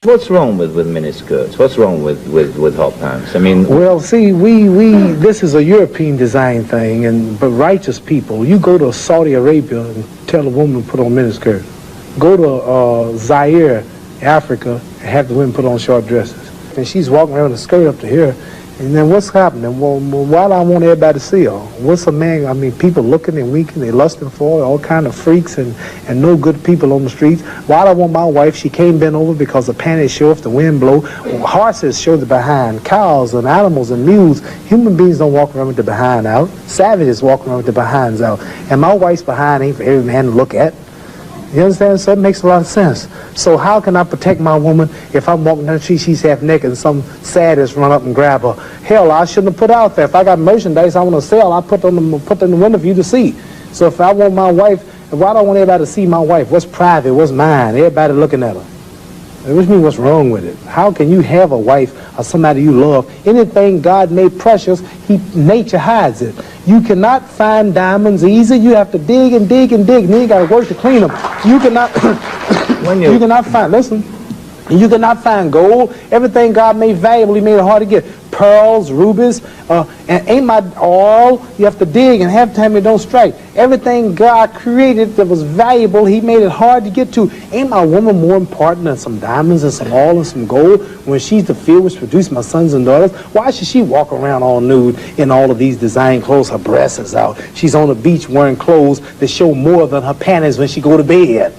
What's wrong with miniskirts? What's wrong with hot pants? I mean, well, see, this is a European design thing, but righteous people, you go to Saudi Arabia and tell a woman to put on miniskirt. Go to Zaire, Africa, and have the women put on short dresses. And she's walking around with a skirt up to here. And then what's happening? Well, why do I want everybody to see her? What's a man? I mean, people looking and winking, they lusting for her, all kind of freaks and no good people on the streets. Why do I want my wife? She can't bend over because the panties show if the wind blow. Horses show the behind. Cows and animals and mules. Human beings don't walk around with the behind out. Savages walk around with the behinds out. And my wife's behind ain't for every man to look at. You understand? So it makes a lot of sense. So how can I protect my woman if I'm walking down the street, she's half naked, and some sadist run up and grab her? Hell, I shouldn't have put out there. If I got merchandise I want to sell, I put in the window for you to see. So if I want my wife, why do I want everybody to see my wife? What's private? What's mine? Everybody looking at her. Which means what's wrong with it? How can you have a wife or somebody you love? Anything God made precious, nature hides it. You cannot find diamonds easy. You have to dig and dig and dig, and then you got to work to clean them. You cannot, you cannot find, listen, you cannot find gold. Everything God made valuable, He made it hard to get. Pearls, rubies, and ain't my all. You have to dig, and half the time it don't strike. Everything God created that was valuable, He made it hard to get to. Ain't my woman more important than some diamonds and some oil and some gold when she's the field which produced my sons and daughters? Why should she walk around all nude in all of these design clothes? Her breasts is out. She's on the beach wearing clothes that show more than her panties when she go to bed.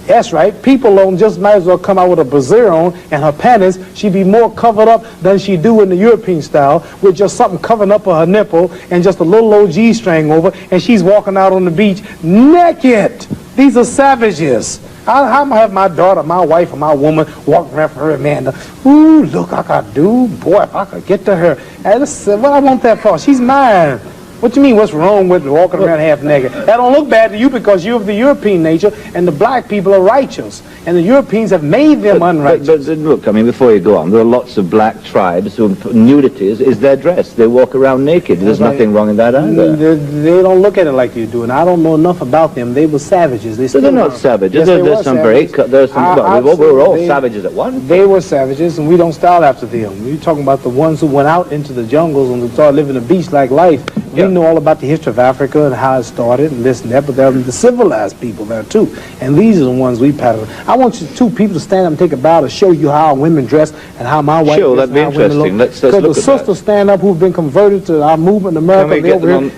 That's right. People don't just might as well come out with a brassiere on and her panties. She'd be more covered up than she do in the European style with just something covering up her nipple and just a little old G-string over, and she's walking out on the beach naked. These are savages. How am I have my daughter, my wife, or my woman walking around for her man? Ooh, look, I could do. Boy, if I could get to her. And what I want that for? She's mine. What do you mean, what's wrong with walking around half naked? That don't look bad to you because you're of the European nature, and the black people are righteous, and the Europeans have made them unrighteous. But look, I mean, before you go on, there are lots of black tribes who nudity is their dress. They walk around naked. There's nothing wrong in that either. They don't look at it like you do, and I don't know enough about them. They were savages. They're not savages. Yes, there's some savages. We were all savages at one. They were savages, and we don't style after them. You're talking about the ones who went out into the jungles and started living a beach-like life. We know all about the history of Africa and how it started and this and that, but there are the civilized people there too. And these are the ones we pattern. I want you two people to stand up and take a bow to show you how women dress and how my wife Sure, that'd be interesting. Let's look at that. Because the sisters stand up who've been converted to our movement in America.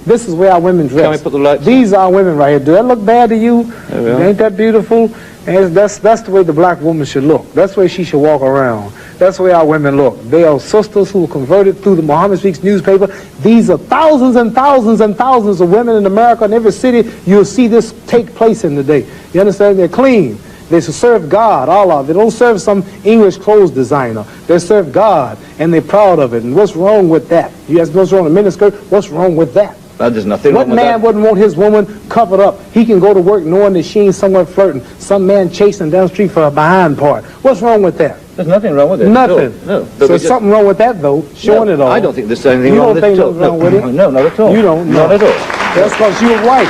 This is where our women dress. Can we put the lights These are women right here. Do that look bad to you? Ain't that beautiful? And that's the way the black woman should look. That's the way she should walk around. That's the way our women look. They are sisters who were converted through the Muhammad Speaks newspaper. These are thousands and thousands and thousands of women in America. In every city, you'll see this take place in the day. You understand? They're clean. They serve God, Allah. They don't serve some English clothes designer. They serve God, and they're proud of it. And what's wrong with that? You ask what's wrong with a miniskirt? What's wrong with that? There's nothing wrong with that. What man wouldn't want his woman covered up? He can go to work knowing that she ain't somewhere flirting. Some man chasing down the street for her behind part. What's wrong with that? There's nothing wrong with it. Nothing. No. So there's something wrong with that, though, showing it all. I don't think there's anything wrong with it. You don't think there's wrong with it? No, not at all. You don't? Not at all. That's because you're white.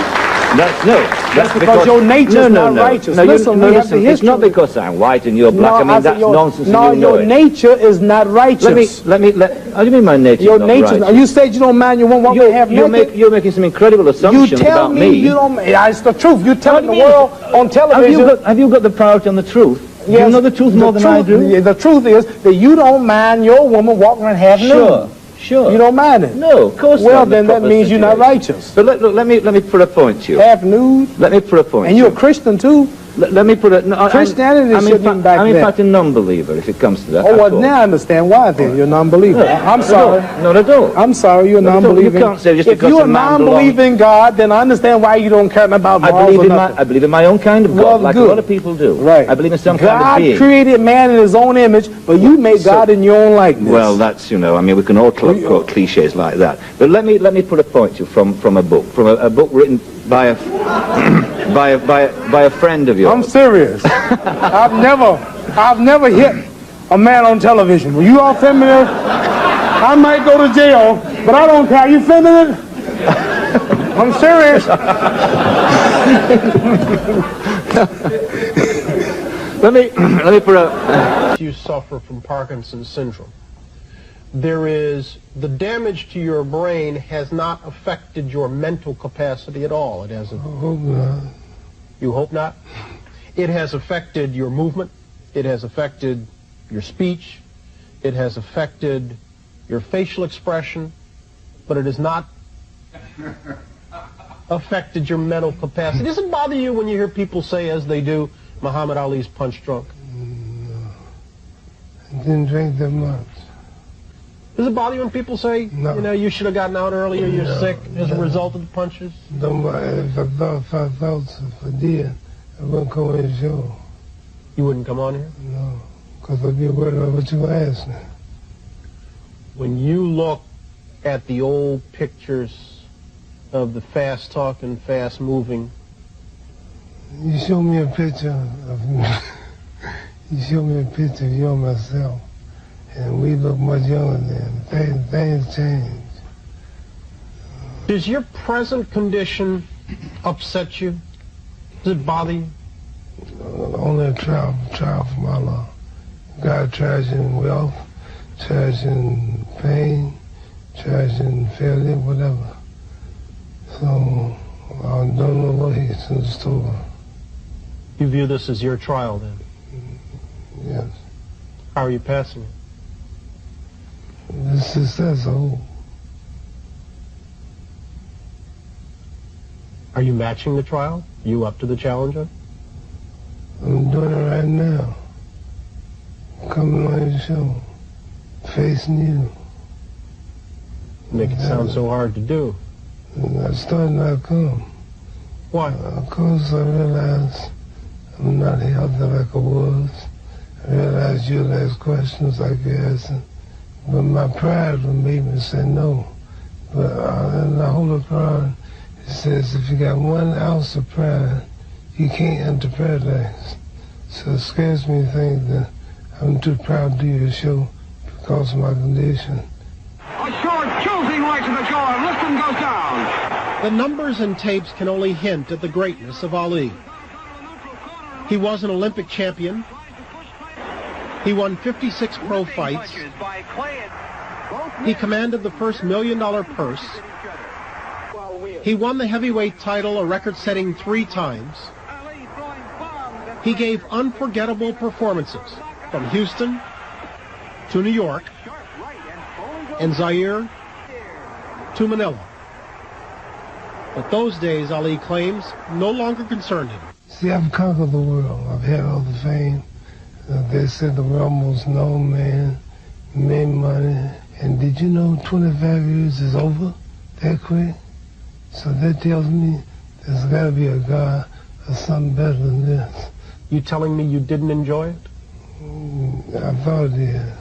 That's because your nature's not righteous. No, listen, it's not because I'm white and you're black. I mean, that's nonsense. No, your nature is not righteous. How do you mean my nature is not righteous? You said you don't mind your woman walking half naked. You're making some incredible assumptions about me. You tell me you don't. It's the truth. You're telling the world on television. Have you got the priority on the truth? Yes. You know the truth more than I do? The truth is that you don't mind your woman walking around half nude. Sure. You don't mind it? No, of course not. Well, then that means you're not righteous. But look, let me put a point to you. Half nude? Let me put a point. And you're a Christian too? Let me put it. No, Christianity shouldn't even back I'm in fact a non-believer, if it comes to that. Oh, well, now I understand why then. You're a non-believer. No, I'm sorry. Not at all. I'm sorry, you're a non-believer. You can't say just if you're a non-believing God, then I understand why you don't care about morals or nothing. I believe in my own kind of God, like a lot of people do. Right. I believe in some kind of being. God created man in his own image, but you made God in your own likeness. Well, that's, I mean, we can all quote cliches like that. But let me put a point to you from a book written by a friend of yours. I'm serious. I've never hit a man on television. Were you all feminine? I might go to jail, but I don't care. You feminine? I'm serious. let me put a you suffer from Parkinson's syndrome. There is, the damage to your brain has not affected your mental capacity at all. It hasn't. I hope not. You hope not? It has affected your movement. It has affected your speech. It has affected your facial expression, but it has not affected your mental capacity. Does it bother you when you hear people say, as they do, Muhammad Ali's punch drunk? No. I didn't drink that much. Does it bother you when people say, no, you know, you should have gotten out earlier, you're no, sick as a no. result of the punches? Don't mind. If I thought if I did, I wouldn't come on the show. You wouldn't come on here? No, because I'd be worried about what you were asking. When you look at the old pictures of the fast-talking, fast-moving... You show me a picture of me. You show me a picture of you and myself, and we look much younger then. Things change. Does your present condition upset you? Does it bother you? Only a trial from Allah. God tries you in wealth, tries you in pain, tries you in failure, whatever. So I don't know what He's in store. You view this as your trial then? Yes. How are you passing it? The success, Are you matching the trial? You up to the challenge? I'm doing it right now. Coming on your show, facing you. Make it sound so hard to do. And I started not come. Why? Because I realized I'm not healthy like I was. I realized you'll ask questions like you're asking. But my pride would make me say no. But in the Holy Quran, it says if you got 1 ounce of pride, you can't enter paradise. So it scares me to think that I'm too proud to do your show because of my condition. A short, choosing right to the core. Lifton goes down. The numbers and tapes can only hint at the greatness of Ali. He was an Olympic champion. He won 56 pro fights. He commanded the first $1 million purse. He won the heavyweight title, a record-setting 3 times. He gave unforgettable performances from Houston to New York and Zaire to Manila. But those days, Ali claims, no longer concerned him. See, I've conquered the world. I've had all the fame. They said the world most known man, made money. And did you know 25 years is over that quick? So that tells me there's got to be a God or something better than this. You telling me you didn't enjoy it? I thought it did.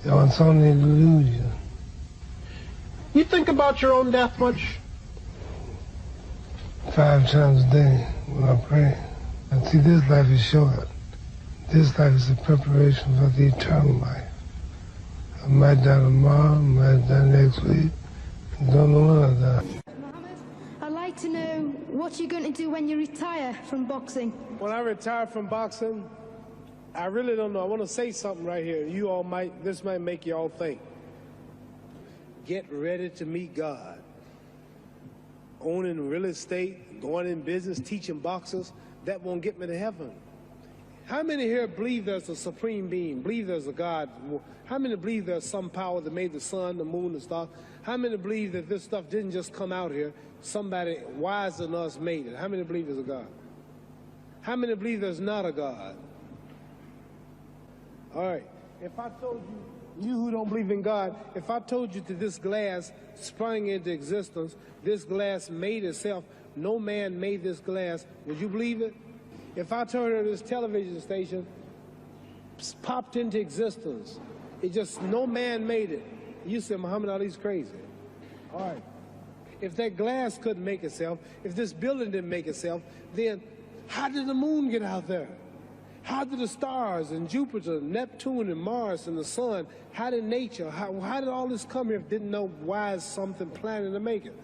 It's only an illusion. You think about your own death much? 5 times a day when I pray. And see, this life is short. This life is a preparation for the eternal life. I might die tomorrow, I might die next week. I don't know when I die. Muhammad, I'd like to know what you're going to do when you retire from boxing. When I retire from boxing, I really don't know. I want to say something right here. You all this might make you all think. Get ready to meet God. Owning real estate, going in business, teaching boxers, that won't get me to heaven. How many here believe there's a supreme being, believe there's a God? How many believe there's some power that made the sun, the moon, the stars? How many believe that this stuff didn't just come out here? Somebody wiser than us made it. How many believe there's a God? How many believe there's not a God? All right, if I told you who don't believe in God, if I told you that this glass sprang into existence, this glass made itself, no man made this glass, would you believe it? If I told you this television station popped into existence, it just, no man made it, you said Muhammad Ali's crazy. All right. If that glass couldn't make itself, if this building didn't make itself, then how did the moon get out there? How did the stars and Jupiter, Neptune and Mars and the sun, how did nature, how did all this come here if didn't know why is something planning to make it?